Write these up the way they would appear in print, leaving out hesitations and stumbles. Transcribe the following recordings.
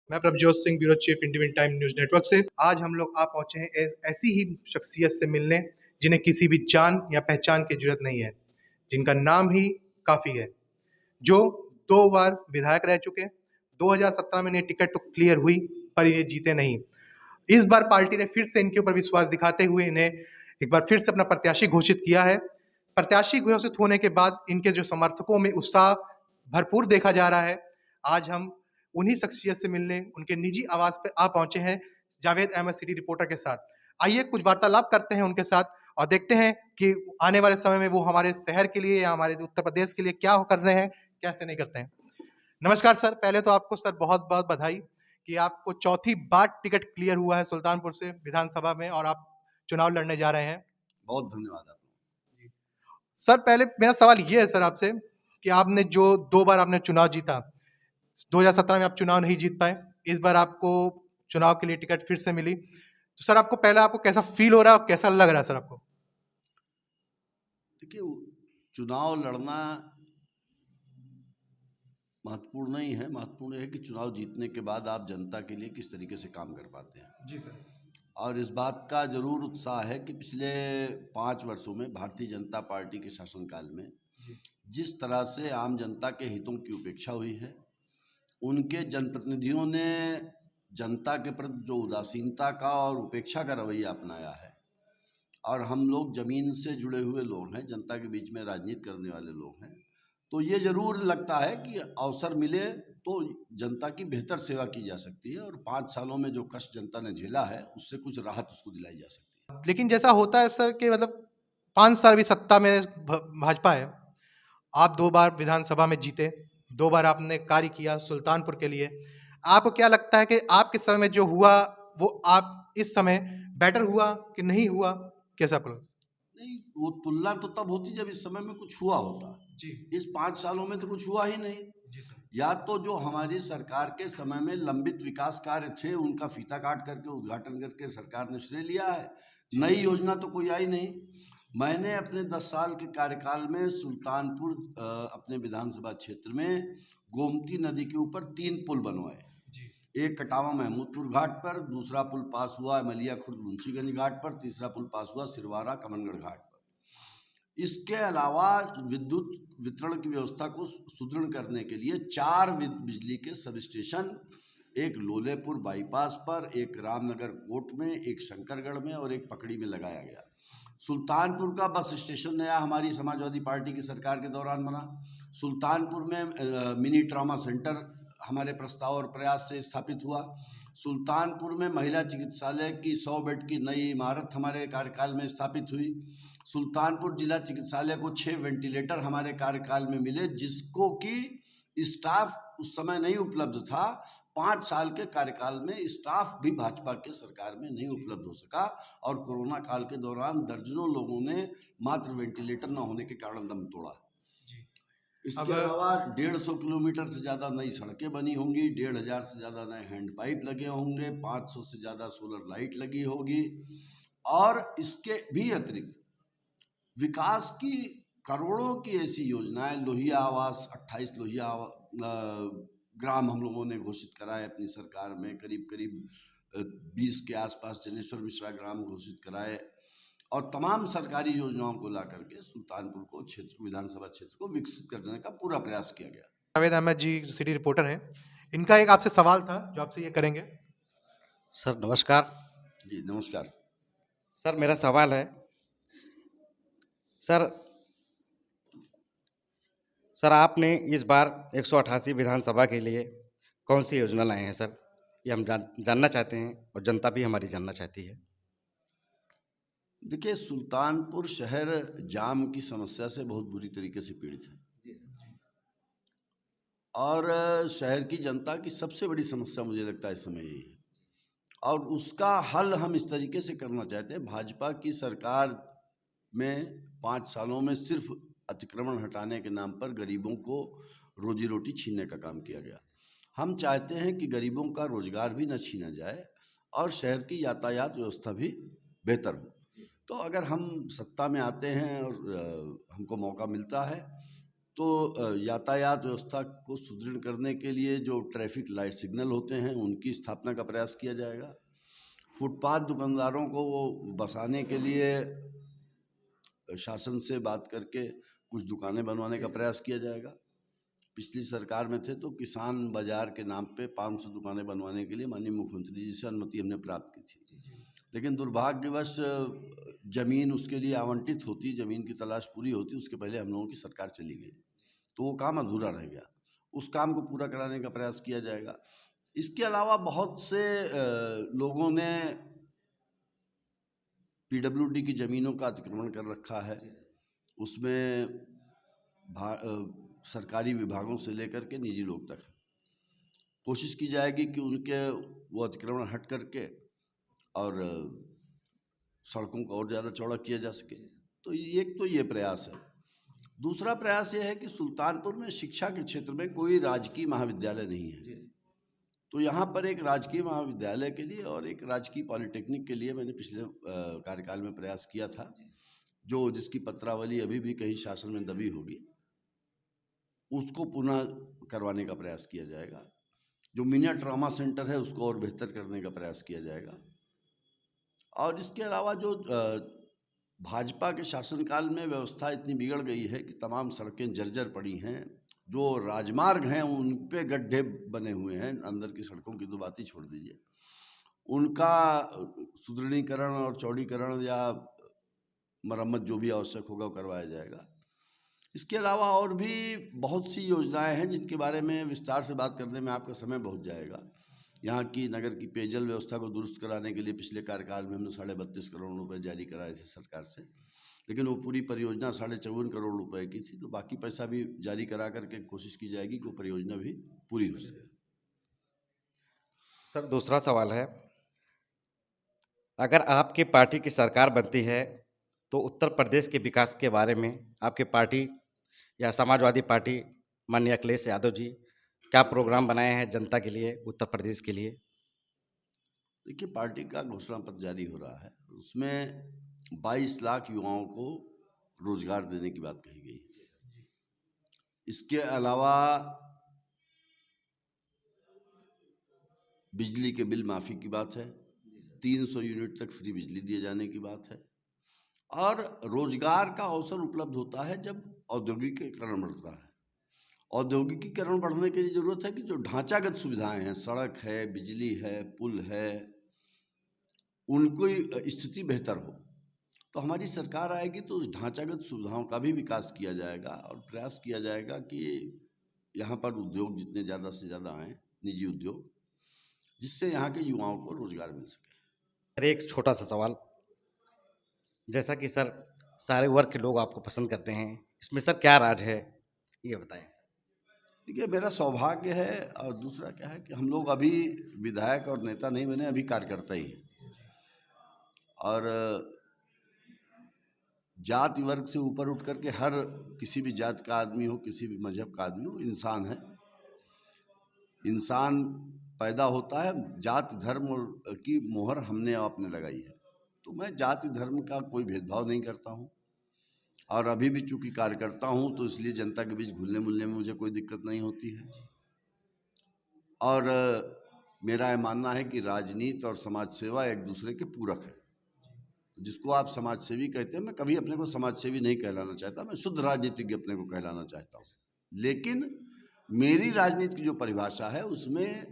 मैं Prabhjot Singh, bureau chief Indian time news network से। आज हम लोग आ पहुँचे हैं ऐसी ही शख्सियत से मिलने जिन्हें किसी भी जान या पहचान की ज़रूरत नहीं है, जिनका नाम ही काफ़ी है, जो 2 बार विधायक रह चुके। 2017 में इन्हें टिकट तो क्लियर हुई, पर ये जीते नहीं। इस बार पार्टी ने फिर से इनके ऊपर विश्वास दिखाते हुए इन्हें एक बार फिर से अपना प्रत्याशी घोषित किया है। प्रत्याशी घोषित होने के बाद इनके जो समर्थकों में उत्साह भरपूर देखा जा रहा है। आज हम उन्हीं शख्सियत से मिलने उनके निजी आवास पे आ पहुंचे हैं, जावेद अहमद सिटी रिपोर्टर के साथ। आइए कुछ वार्तालाप करते हैं उनके साथ और देखते हैं कि आने वाले समय में वो हमारे शहर के लिए या हमारे उत्तर प्रदेश के लिए क्या कर रहे हैं, कैसे नहीं करते हैं। नमस्कार सर, पहले तो आपको सर बहुत-बहुत बधाई कि आपको चौथी बार टिकट क्लियर हुआ है सुल्तानपुर से विधानसभा में और आप चुनाव लड़ने जा रहे हैं। बहुत धन्यवाद आपका। सर पहले मेरा सवाल ये है सर आपसे कि आपने जो 2 बार आपने चुनाव जीता, 2017 में आप चुनाव नहीं जीत पाए, इस बार आपको चुनाव के लिए टिकट फिर से मिली। तो सर आपको पहले आपको कैसा फ़ील हो रहा है और कैसा लग रहा है सर आपको? देखिए, चुनाव लड़ना महत्वपूर्ण नहीं है, महत्वपूर्ण है कि चुनाव जीतने के बाद आप जनता के लिए किस तरीके से काम कर पाते हैं। जी सर। और इस बात का ज़रूर उत्साह है कि पिछले 5 वर्षों में भारतीय जनता पार्टी के शासनकाल में जिस तरह से आम जनता के हितों की उपेक्षा हुई है, उनके जनप्रतिनिधियों ने जनता के प्रति जो उदासीनता का और उपेक्षा का रवैया अपनाया है, और हम लोग ज़मीन से जुड़े हुए लोग हैं, जनता के बीच में राजनीति करने वाले लोग हैं, तो ये ज़रूर लगता है कि अवसर मिले तो जनता की बेहतर सेवा की जा सकती है, और 5 सालों में जो कष्ट जनता ने झेला है उससे कुछ राहत उसको दिलाई जा सकती है। लेकिन जैसा होता है सर कि मतलब 5 साल भी सत्ता में भाजपा है। आप 2 बार विधानसभा में जीते, 2 बार आपने कार्य किया सुल्तानपुर के लिए। आपको क्या लगता है कि आपके समय में जो हुआ, वो आप इस समय बेटर हुआ कि नहीं हुआ? कैसा आपको लगा? नहीं, वो तुलना तो तब होती जब इस समय में कुछ हुआ होता। जी। इस 5 सालों में तो कुछ हुआ ही नहीं। जी सर। या तो जो हमारी सरकार के समय में लंबित विकास कार्य थे उनका फीता काट करके उद्घाटन करके सरकार ने श्रेय लिया है, नई योजना तो कोई आई नहीं। मैंने अपने 10 साल के कार्यकाल में सुल्तानपुर अपने विधानसभा क्षेत्र में गोमती नदी के ऊपर 3 पुल बनवाए। एक कटावा महमूदपुर घाट पर, दूसरा पुल पास हुआ मलिया खुर्द मुंशीगंज घाट पर, तीसरा पुल पास हुआ सिरवारा कमनगढ़ घाट पर। इसके अलावा विद्युत वितरण की व्यवस्था को सुदृढ़ करने के लिए 4 बिजली के सब स्टेशन, एक लोलेपुर बाईपास पर, एक रामनगर कोट में, एक शंकरगढ़ में और एक पकड़ी में लगाया गया। सुल्तानपुर का बस स्टेशन नया हमारी समाजवादी पार्टी की सरकार के दौरान बना। सुल्तानपुर में मिनी ट्रॉमा सेंटर हमारे प्रस्ताव और प्रयास से स्थापित हुआ। सुल्तानपुर में महिला चिकित्सालय की 100 बेड की नई इमारत हमारे कार्यकाल में स्थापित हुई। सुल्तानपुर जिला चिकित्सालय को 6 वेंटिलेटर हमारे कार्यकाल में मिले, जिसको कि स्टाफ उस समय नहीं उपलब्ध था। 5 साल के कार्यकाल में स्टाफ भी भाजपा के सरकार में नहीं उपलब्ध हो सका, और कोरोना काल के दौरान दर्जनों लोगों ने मात्र वेंटिलेटर न होने के कारण दम तोड़ा। इसके अलावा 150 किलोमीटर से ज़्यादा नई सड़कें बनी होंगी, 1500 से ज़्यादा नए हैंड पाइप लगे होंगे, 500 से ज़्यादा सोलर लाइट लगी होगी, और इसके भी अतिरिक्त विकास की करोड़ों की ऐसी योजनाएं, लोहिया आवास 28 लोहिया ग्राम हम लोगों ने घोषित कराए अपनी सरकार में, करीब करीब 20 के आसपास जनेश्वर मिश्रा ग्राम घोषित कराए, और तमाम सरकारी योजनाओं को ला करके सुल्तानपुर को क्षेत्र विधानसभा क्षेत्र को विकसित करने का पूरा प्रयास किया गया। जावेद अहमद जी सिटी रिपोर्टर हैं। इनका एक आपसे सवाल था जो आपसे ये करेंगे। सर नमस्कार। जी नमस्कार। सर मेरा सवाल है, सर सर आपने इस बार 188 विधानसभा के लिए कौन सी योजना लाए हैं सर? ये हम जानना चाहते हैं और जनता भी हमारी जानना चाहती है। देखिए, सुल्तानपुर शहर जाम की समस्या से बहुत बुरी तरीके से पीड़ित है, और शहर की जनता की सबसे बड़ी समस्या मुझे लगता है इस समय यही है, और उसका हल हम इस तरीके से करना चाहते हैं। भाजपा की सरकार में 5 सालों में सिर्फ अतिक्रमण हटाने के नाम पर गरीबों को रोजी रोटी छीनने का काम किया गया। हम चाहते हैं कि गरीबों का रोजगार भी न छीना जाए और शहर की यातायात व्यवस्था भी बेहतर हो। तो अगर हम सत्ता में आते हैं और हमको मौका मिलता है तो यातायात व्यवस्था को सुदृढ़ करने के लिए जो ट्रैफिक लाइट सिग्नल होते हैं उनकी स्थापना का प्रयास किया जाएगा। फुटपाथ दुकानदारों को वो बसाने के लिए शासन से बात करके कुछ दुकानें बनवाने का प्रयास किया जाएगा। पिछली सरकार में थे तो किसान बाजार के नाम पे 500 दुकानें बनवाने के लिए माननीय मुख्यमंत्री जी से अनुमति हमने प्राप्त की थी, लेकिन दुर्भाग्यवश जमीन उसके लिए आवंटित होती, जमीन की तलाश पूरी होती, उसके पहले हम लोगों की सरकार चली गई, तो वो काम अधूरा रह गया। उस काम को पूरा कराने का प्रयास किया जाएगा। इसके अलावा बहुत से लोगों ने पीडब्ल्यूडी की ज़मीनों का अतिक्रमण कर रखा है। उसमें सरकारी विभागों से लेकर के निजी लोग तक कोशिश की जाएगी कि उनके वो अतिक्रमण हट करके और सड़कों को और ज़्यादा चौड़ा किया जा सके। तो एक तो ये प्रयास है। दूसरा प्रयास ये है कि सुल्तानपुर में शिक्षा के क्षेत्र में कोई राजकीय महाविद्यालय नहीं है, तो यहाँ पर एक राजकीय महाविद्यालय के लिए और एक राजकीय पॉलिटेक्निक के लिए मैंने पिछले कार्यकाल में प्रयास किया था, जो जिसकी पत्रावली अभी भी कहीं शासन में दबी होगी, उसको पुनः करवाने का प्रयास किया जाएगा। जो मिनी ट्रॉमा सेंटर है उसको और बेहतर करने का प्रयास किया जाएगा। और इसके अलावा जो भाजपा के शासनकाल में व्यवस्था इतनी बिगड़ गई है कि तमाम सड़कें जर्जर पड़ी हैं, जो राजमार्ग हैं उन पे गड्ढे बने हुए हैं, अंदर की सड़कों की तो बात ही छोड़ दीजिए, उनका सुदृढ़ीकरण और चौड़ीकरण या मरम्मत जो भी आवश्यक होगा वो करवाया जाएगा। इसके अलावा और भी बहुत सी योजनाएं हैं जिनके बारे में विस्तार से बात करने में आपका समय बहुत जाएगा। यहाँ की नगर की पेयजल व्यवस्था को दुरुस्त कराने के लिए पिछले कार्यकाल में हमने 32.5 करोड़ रुपए जारी कराए थे सरकार से, लेकिन वो पूरी परियोजना 54.5 करोड़ रुपए की थी, तो बाकी पैसा भी जारी करा करके कोशिश की जाएगी कि वो परियोजना भी पूरी हो सके। सर दूसरा सवाल है, अगर आपकी पार्टी की सरकार बनती है तो उत्तर प्रदेश के विकास के बारे में आपकी पार्टी या समाजवादी पार्टी माननीय अखिलेश यादव जी क्या प्रोग्राम बनाए हैं जनता के लिए, उत्तर प्रदेश के लिए? देखिए, पार्टी का घोषणा पत्र जारी हो रहा है, उसमें 22 लाख युवाओं को रोजगार देने की बात कही गई। इसके अलावा बिजली के बिल माफ़ी की बात है, 300 यूनिट तक फ्री बिजली दिए जाने की बात है, और रोजगार का अवसर उपलब्ध होता है जब औद्योगिकीकरण बढ़ता है। औद्योगिकीकरण बढ़ने के लिए ज़रूरत है कि जो ढांचागत सुविधाएं हैं, सड़क है, बिजली है, पुल है, उनकी स्थिति बेहतर हो। तो हमारी सरकार आएगी तो उस ढांचागत सुविधाओं का भी विकास किया जाएगा और प्रयास किया जाएगा कि यहाँ पर उद्योग जितने ज़्यादा से ज़्यादा आएँ, निजी उद्योग, जिससे यहाँ के युवाओं को रोजगार मिल सके। सर एक छोटा सा सवाल, जैसा कि सर सारे वर्ग के लोग आपको पसंद करते हैं, इसमें सर क्या राज है ये बताएं। देखिए, मेरा सौभाग्य है और दूसरा क्या है कि हम लोग अभी विधायक और नेता नहीं बने, अभी कार्यकर्ता ही हैं। और जाति वर्ग से ऊपर उठ करके हर किसी भी जात का आदमी हो, किसी भी मजहब का आदमी हो, इंसान है। इंसान पैदा होता है, जाति धर्म की मोहर हमने आपने लगाई है, तो मैं जाति धर्म का कोई भेदभाव नहीं करता हूँ। और अभी भी चूंकि कार्यकर्ता हूँ तो इसलिए जनता के बीच घुलने मिलने में मुझे कोई दिक्कत नहीं होती है। और मेरा यह मानना है कि राजनीति और समाज सेवा एक दूसरे के पूरक है। जिसको आप समाज सेवी कहते हैं, मैं कभी अपने को समाज सेवी नहीं कहलाना चाहता, मैं शुद्ध राजनीतिज्ञ अपने को कहलाना चाहता हूँ। लेकिन मेरी राजनीति की जो परिभाषा है उसमें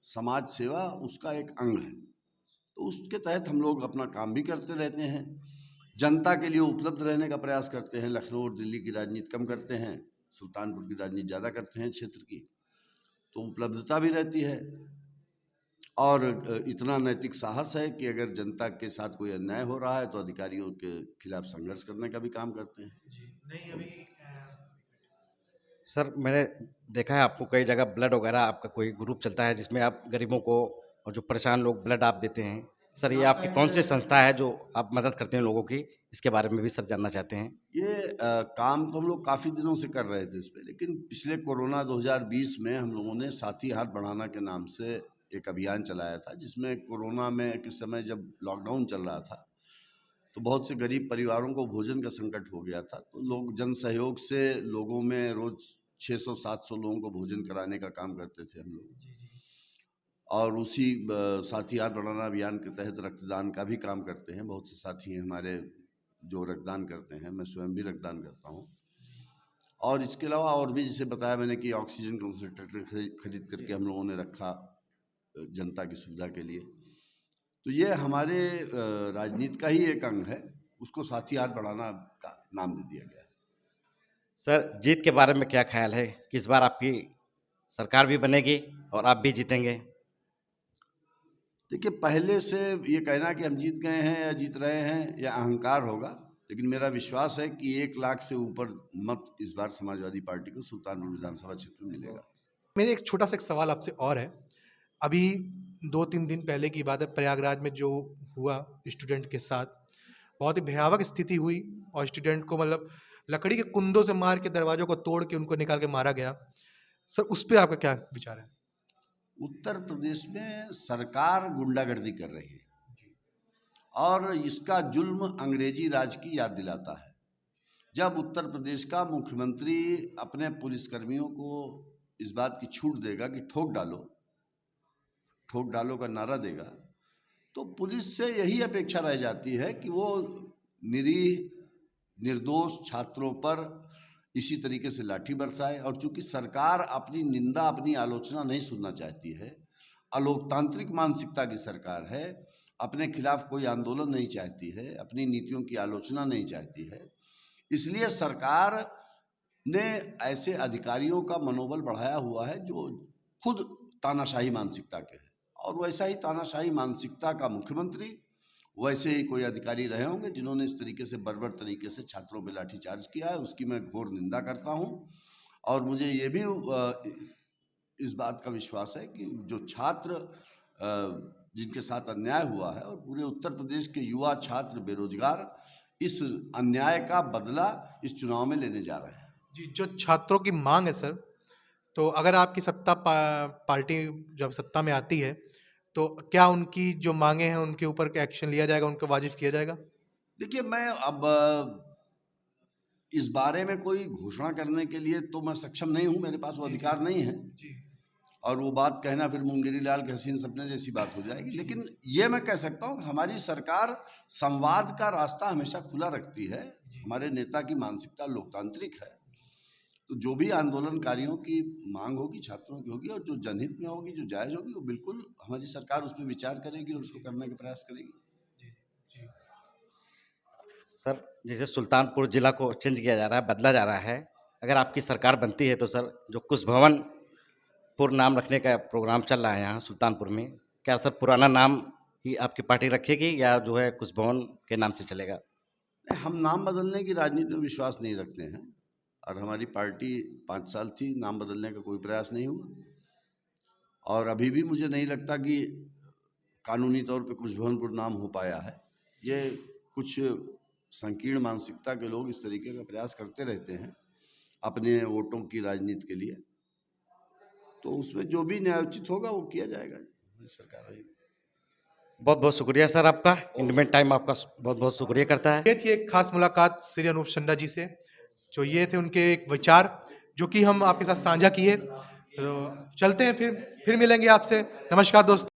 समाज सेवा उसका एक अंग है, तो उसके तहत हम लोग अपना काम भी करते रहते हैं, जनता के लिए उपलब्ध रहने का प्रयास करते हैं। लखनऊ और दिल्ली की राजनीति कम करते हैं, सुल्तानपुर की राजनीति ज़्यादा करते हैं क्षेत्र की, तो उपलब्धता भी रहती है। और इतना नैतिक साहस है कि अगर जनता के साथ कोई अन्याय हो रहा है तो अधिकारियों के खिलाफ संघर्ष करने का भी काम करते हैं। नहीं अभी सर मैंने देखा है आपको कई जगह ब्लड वगैरह आपका कोई ग्रुप चलता है जिसमें आप गरीबों को और जो परेशान लोग ब्लड आप देते हैं, सर ये आपकी कौन सी संस्था है जो आप मदद करते हैं लोगों की, इसके बारे में भी सर जानना चाहते हैं। ये काम तो हम लोग काफ़ी दिनों से कर रहे थे इस पर, लेकिन पिछले कोरोना 2020 में हम लोगों ने साथी हाथ बढ़ाना के नाम से एक अभियान चलाया था, जिसमें कोरोना में के समय जब लॉकडाउन चल रहा था तो बहुत से गरीब परिवारों को भोजन का संकट हो गया था, तो लोग जन सहयोग से लोगों में रोज 600-700 लोगों को भोजन कराने का काम करते थे हम लोग। और उसी साथी हाथ बढ़ाना अभियान के तहत रक्तदान का भी काम करते हैं। बहुत से साथी हैं हमारे जो रक्तदान करते हैं, मैं स्वयं भी रक्तदान करता हूँ। और इसके अलावा और भी जैसे बताया मैंने कि ऑक्सीजन कंसंट्रेटर खरीद करके हम लोगों ने रखा जनता की सुविधा के लिए। तो ये हमारे राजनीति का ही एक अंग है, उसको साथी हाथ बढ़ाना का नाम दे दिया गया है। सर, जीत के बारे में क्या ख्याल है कि इस बार आपकी सरकार भी बनेगी और आप भी जीतेंगे? देखिए, पहले से ये कहना कि हम जीत गए हैं या जीत रहे हैं या अहंकार होगा, लेकिन मेरा विश्वास है कि 1 लाख से ऊपर मत इस बार समाजवादी पार्टी को सुल्तानपुर विधानसभा क्षेत्र में मिलेगा। मेरे एक छोटा सा एक सवाल आपसे और है। अभी 2-3 दिन पहले की बात है, प्रयागराज में जो हुआ स्टूडेंट के साथ, बहुत ही भयावह स्थिति हुई और स्टूडेंट को मतलब लकड़ी के कुंदों से मार के दरवाजों को तोड़ के उनको निकाल के मारा गया। सर, उस पे आपका क्या विचार है? उत्तर प्रदेश में सरकार गुंडागर्दी कर रही है और इसका जुल्म अंग्रेजी राज की याद दिलाता है। जब उत्तर प्रदेश का मुख्यमंत्री अपने पुलिसकर्मियों को इस बात की छूट देगा कि ठोक डालो का नारा देगा, तो पुलिस से यही अपेक्षा रह जाती है कि वो निरीह निर्दोष छात्रों पर इसी तरीके से लाठी बरसाए। और चूंकि सरकार अपनी निंदा, अपनी आलोचना नहीं सुनना चाहती है, अलोकतांत्रिक मानसिकता की सरकार है, अपने खिलाफ कोई आंदोलन नहीं चाहती है, अपनी नीतियों की आलोचना नहीं चाहती है, इसलिए सरकार ने ऐसे अधिकारियों का मनोबल बढ़ाया हुआ है जो खुद तानाशाही मानसिकता के हैं। और वैसा ही तानाशाही मानसिकता का मुख्यमंत्री, वैसे ही कोई अधिकारी रहे होंगे जिन्होंने इस तरीके से बर्बर तरीके से छात्रों पे लाठीचार्ज किया है। उसकी मैं घोर निंदा करता हूं। और मुझे ये भी इस बात का विश्वास है कि जो छात्र जिनके साथ अन्याय हुआ है, और पूरे उत्तर प्रदेश के युवा छात्र बेरोजगार इस अन्याय का बदला इस चुनाव में लेने जा रहे हैं। जी, जो छात्रों की मांग है सर, तो अगर आपकी पार्टी जब सत्ता में आती है, तो क्या उनकी जो मांगे हैं उनके ऊपर एक्शन लिया जाएगा, उनको वाजिब किया जाएगा? देखिए, मैं अब इस बारे में कोई घोषणा करने के लिए तो मैं सक्षम नहीं हूं, मेरे पास वो अधिकार नहीं है जी। और वो बात कहना फिर मुंगेरी लाल के हसीन सपने जैसी बात हो जाएगी। लेकिन ये मैं कह सकता हूँ कि हमारी सरकार संवाद का रास्ता हमेशा खुला रखती है। हमारे नेता की मानसिकता लोकतांत्रिक है, तो जो भी आंदोलनकारियों की मांग होगी, छात्रों की होगी, और जो जनहित में होगी, जो जायज़ होगी, वो बिल्कुल हमारी सरकार उस पर विचार करेगी और उसको करने का प्रयास करेगी। सर, जैसे सुल्तानपुर जिला को चेंज किया जा रहा है, बदला जा रहा है, अगर आपकी सरकार बनती है तो सर जो कुशभवनपुर नाम रखने का प्रोग्राम चल रहा है यहाँ सुल्तानपुर में, क्या सर पुराना नाम ही आपकी पार्टी रखेगी या जो है कुशभवन के नाम से चलेगा? हम नाम बदलने की राजनीति में विश्वास नहीं रखते हैं और हमारी पार्टी 5 साल थी, नाम बदलने का कोई प्रयास नहीं हुआ और अभी भी मुझे नहीं लगता कि कानूनी तौर पे कुशभवनपुर नाम हो पाया है। ये कुछ संकीर्ण मानसिकता के लोग इस तरीके का प्रयास करते रहते हैं अपने वोटों की राजनीति के लिए, तो उसमें जो भी न्यायोचित होगा वो किया जाएगा। सरकार है। बहुत बहुत शुक्रिया सर आपका, इंडिपेंडेंट टाइम आपका बहुत बहुत शुक्रिया करता है। ये थी एक खास मुलाकात श्री अनूप चंदा जी से, जो ये थे उनके एक विचार जो कि हम आपके साथ साझा किए। तो चलते हैं, फिर मिलेंगे आपसे। नमस्कार दोस्तों।